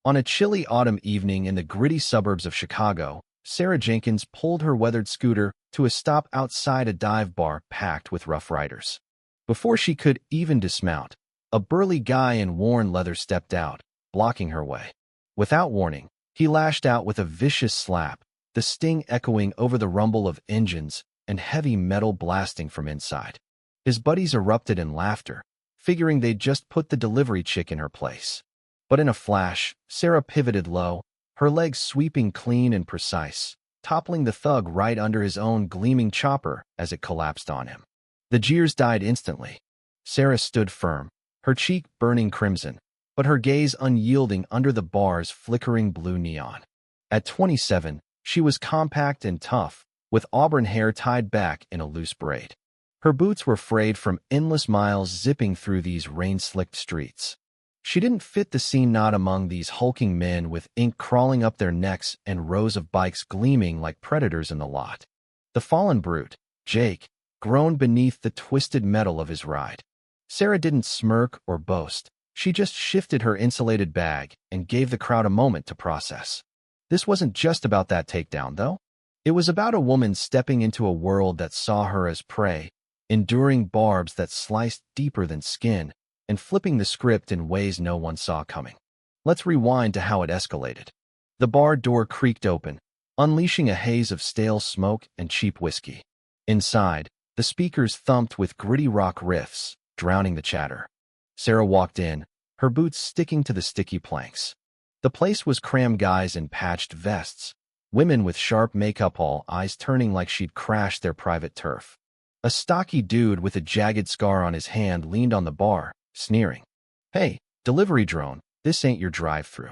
On a chilly autumn evening in the gritty suburbs of Chicago, Sarah Jenkins pulled her weathered scooter to a stop outside a dive bar packed with Rough Riders. Before she could even dismount, a burly guy in worn leather stepped out, blocking her way. Without warning, he lashed out with a vicious slap, the sting echoing over the rumble of engines and heavy metal blasting from inside. His buddies erupted in laughter, figuring they'd just put the delivery chick in her place. But in a flash, Sarah pivoted low, her legs sweeping clean and precise, toppling the thug right under his own gleaming chopper as it collapsed on him. The jeers died instantly. Sarah stood firm, her cheek burning crimson, but her gaze unyielding under the bar's flickering blue neon. At 27, she was compact and tough, with auburn hair tied back in a loose braid. Her boots were frayed from endless miles zipping through these rain-slicked streets. She didn't fit the scene, not among these hulking men with ink crawling up their necks and rows of bikes gleaming like predators in the lot. The fallen brute, Jake, groaned beneath the twisted metal of his ride. Sarah didn't smirk or boast. She just shifted her insulated bag and gave the crowd a moment to process. This wasn't just about that takedown, though. It was about a woman stepping into a world that saw her as prey, enduring barbs that sliced deeper than skin, and flipping the script in ways no one saw coming. Let's rewind to how it escalated. The bar door creaked open, unleashing a haze of stale smoke and cheap whiskey. Inside, the speakers thumped with gritty rock riffs, drowning the chatter. Sarah walked in, her boots sticking to the sticky planks. The place was crammed guys in patched vests, women with sharp makeup, all eyes turning like she'd crashed their private turf. A stocky dude with a jagged scar on his hand leaned on the bar, sneering. "Hey, delivery drone, this ain't your drive-thru."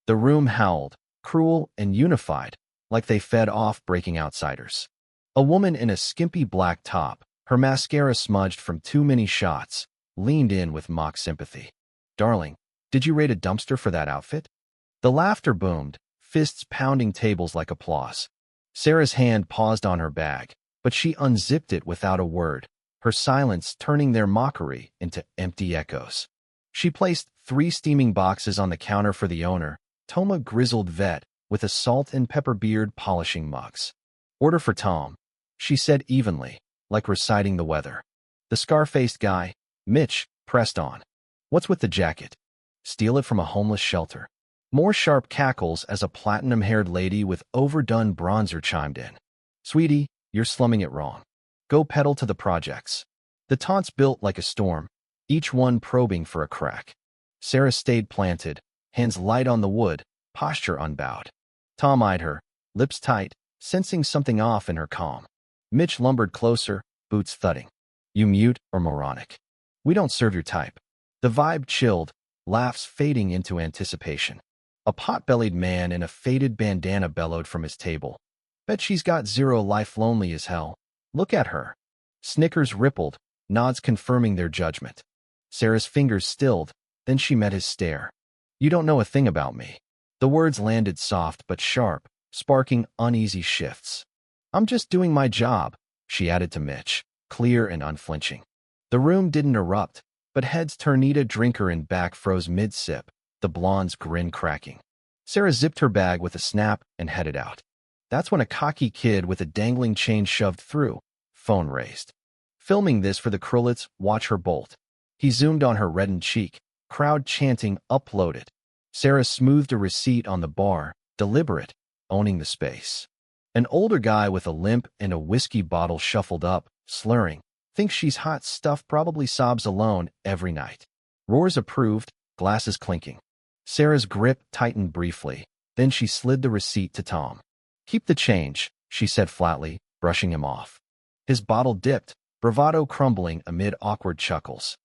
The room howled, cruel and unified, like they fed off breaking outsiders. A woman in a skimpy black top, her mascara smudged from too many shots, leaned in with mock sympathy. "Darling, did you raid a dumpster for that outfit?" The laughter boomed, fists pounding tables like applause. Sarah's hand paused on her bag, but she unzipped it without a word, her silence turning their mockery into empty echoes. She placed 3 steaming boxes on the counter for the owner, Tom, a grizzled vet with a salt and pepper beard polishing mugs. "Order for Tom," she said evenly, like reciting the weather. The scar-faced guy, Mitch, pressed on. "What's with the jacket? Steal it from a homeless shelter?" More sharp cackles as a platinum-haired lady with overdone bronzer chimed in. "Sweetie, you're slumming it wrong. Go pedal to the projects." The taunts built like a storm, each one probing for a crack. Sarah stayed planted, hands light on the wood, posture unbowed. Tom eyed her, lips tight, sensing something off in her calm. Mitch lumbered closer, boots thudding. "You mute or moronic? We don't serve your type." The vibe chilled, laughs fading into anticipation. A pot-bellied man in a faded bandana bellowed from his table. "Bet she's got 0 life, lonely as hell. Look at her." Snickers rippled, nods confirming their judgment. Sarah's fingers stilled, then she met his stare. "You don't know a thing about me." The words landed soft but sharp, sparking uneasy shifts. "I'm just doing my job," she added to Mitch, clear and unflinching. The room didn't erupt, but heads turned. A drinker in back froze mid-sip, the blonde's grin cracking. Sarah zipped her bag with a snap and headed out. That's when a cocky kid with a dangling chain shoved through, phone raised. "Filming this for the Krulets, watch her bolt." He zoomed on her reddened cheek, crowd chanting "uploaded." Sarah smoothed a receipt on the bar, deliberate, owning the space. An older guy with a limp and a whiskey bottle shuffled up, slurring. "Thinks she's hot stuff, probably sobs alone every night." Roars approved, glasses clinking. Sarah's grip tightened briefly, then she slid the receipt to Tom. "Keep the change," she said flatly, brushing him off. His bottle dipped, bravado crumbling amid awkward chuckles.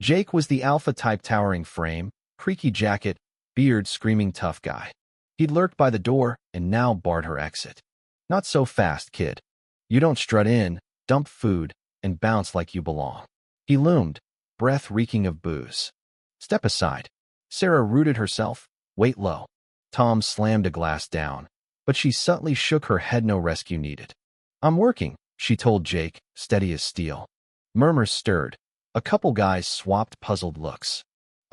Jake was the alpha-type, towering frame, creaky jacket, beard screaming tough guy. He'd lurked by the door and now barred her exit. "Not so fast, kid. You don't strut in, dump food, and bounce like you belong." He loomed, breath reeking of booze. "Step aside." Sarah rooted herself, weight low. Tom slammed a glass down, but she subtly shook her head. "No rescue needed." "I'm working," she told Jake, steady as steel. Murmurs stirred. A couple guys swapped puzzled looks.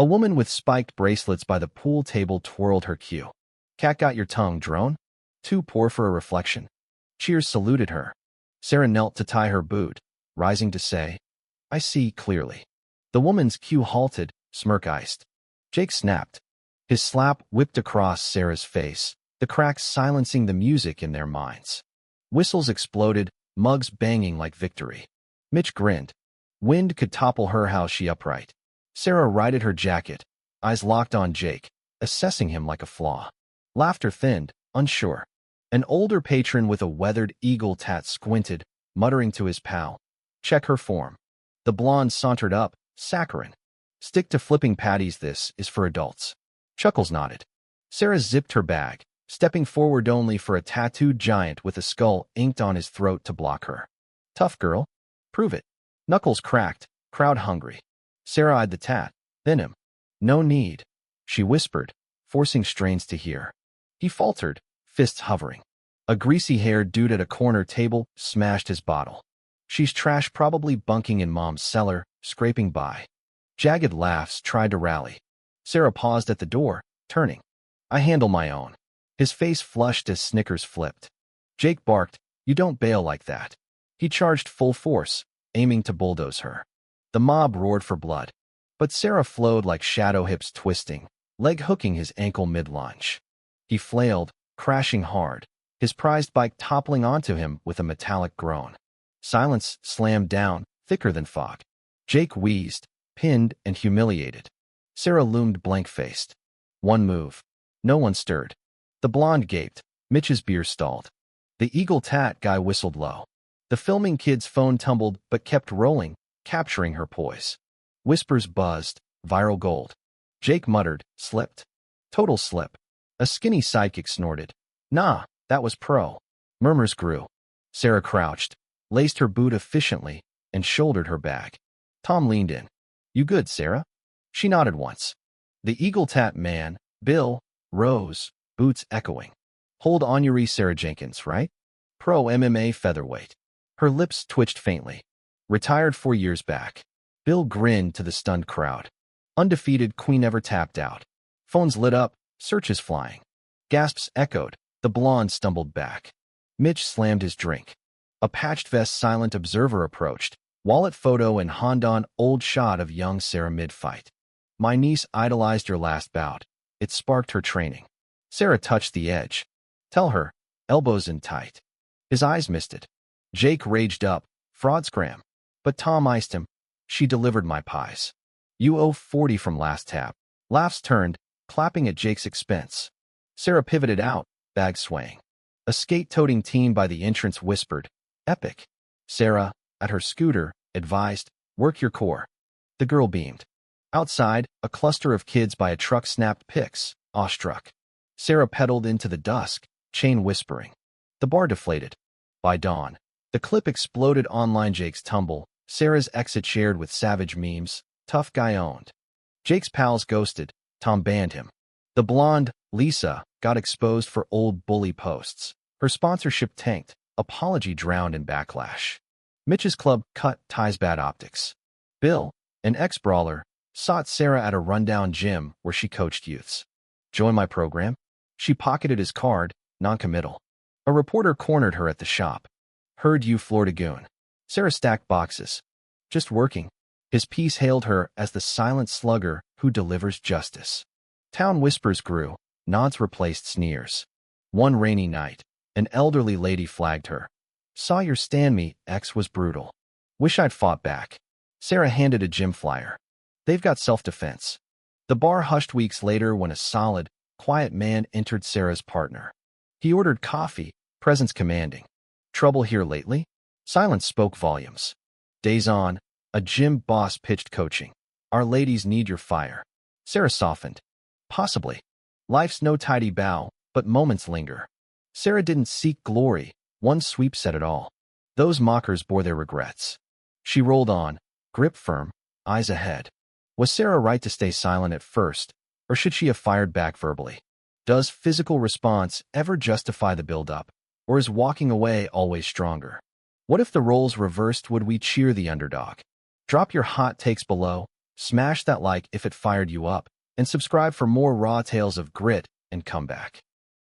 A woman with spiked bracelets by the pool table twirled her cue. Cat got your tongue, drone? Too poor for a reflection. Cheers saluted her. Sarah knelt to tie her boot, rising to say, I see clearly. The woman's cue halted, smirk iced. Jake snapped. His slap whipped across Sarah's face, the cracks silencing the music in their minds. Whistles exploded, mugs banging like victory. Mitch grinned. Wind could topple her how she upright. Sarah righted her jacket, eyes locked on Jake, assessing him like a flaw. Laughter thinned, unsure. An older patron with a weathered eagle tat squinted, muttering to his pal, check her form. The blonde sauntered up, saccharine. Stick to flipping patties, this is for adults. Chuckles nodded. Sarah zipped her bag, stepping forward only for a tattooed giant with a skull inked on his throat to block her. Tough girl. Prove it. Knuckles cracked, crowd hungry. Sarah eyed the tat, then him. No need, she whispered, forcing Strains to hear. He faltered, fists hovering. A greasy-haired dude at a corner table smashed his bottle. She's trash, probably bunking in Mom's cellar, scraping by. Jagged laughs tried to rally. Sarah paused at the door, turning. I handle my own. His face flushed as Snickers flipped. Jake barked, you don't bail like that. He charged full force, aiming to bulldoze her. The mob roared for blood. But Sarah flowed like shadow hips twisting, leg hooking his ankle mid-lunge. He flailed, crashing hard, his prized bike toppling onto him with a metallic groan. Silence slammed down, thicker than fog. Jake wheezed, pinned and humiliated. Sarah loomed blank-faced. One move. No one stirred. The blonde gaped. Mitch's beer stalled. The eagle tat guy whistled low. The filming kid's phone tumbled but kept rolling, capturing her poise. Whispers buzzed, viral gold. Jake muttered, slipped. Total slip. A skinny sidekick snorted. Nah, that was pro. Murmurs grew. Sarah crouched, laced her boot efficiently, and shouldered her bag. Tom leaned in. You good, Sarah? She nodded once. The eagle tat man, Bill, rose, boots echoing. Hold on, Yuri. Sarah Jenkins, right? Pro MMA featherweight. Her lips twitched faintly. Retired 4 years back. Bill grinned to the stunned crowd. Undefeated queen ever tapped out. Phones lit up, searches flying. Gasps echoed. The blonde stumbled back. Mitch slammed his drink. A patched vest silent observer approached. Wallet photo and Hondan old shot of young Sarah mid-fight. My niece idolized your last bout. It sparked her training. Sarah touched the edge. Tell her. Elbows in tight. His eyes misted. Jake raged up. Fraud scram. But Tom iced him. She delivered my pies. You owe 40 from last tap. Laughs turned, clapping at Jake's expense. Sarah pivoted out, bag swaying. A skate-toting team by the entrance whispered, epic. Sarah, at her scooter, advised, work your core. The girl beamed. Outside, a cluster of kids by a truck snapped pics, awestruck. Sarah pedaled into the dusk, chain whispering. The bar deflated. By dawn, the clip exploded online. Jake's tumble, Sarah's exit shared with savage memes, tough guy owned. Jake's pals ghosted, Tom banned him. The blonde, Lisa, got exposed for old bully posts. Her sponsorship tanked, apology drowned in backlash. Mitch's club cut ties bad optics. Bill, an ex-brawler, sought Sarah at a rundown gym where she coached youths. Join my program? She pocketed his card, non-committal. A reporter cornered her at the shop. Heard you Florida goon. Sarah stacked boxes. Just working. His piece hailed her as the silent slugger who delivers justice. Town whispers grew, nods replaced sneers. One rainy night, an elderly lady flagged her. Saw your stand me, ex was brutal. Wish I'd fought back. Sarah handed a gym flyer. They've got self-defense. The bar hushed weeks later when a solid, quiet man entered Sarah's partner. He ordered coffee, presence commanding. Trouble here lately? Silence spoke volumes. Days on, a gym boss pitched coaching. Our ladies need your fire. Sarah softened. Possibly. Life's no tidy bow, but moments linger. Sarah didn't seek glory. One sweep said it all. Those mockers bore their regrets. She rolled on, grip firm, eyes ahead. Was Sarah right to stay silent at first, or should she have fired back verbally? Does physical response ever justify the build-up, or is walking away always stronger? What if the roles reversed? Would we cheer the underdog? Drop your hot takes below. Smash that like if it fired you up, and subscribe for more raw tales of grit and comeback.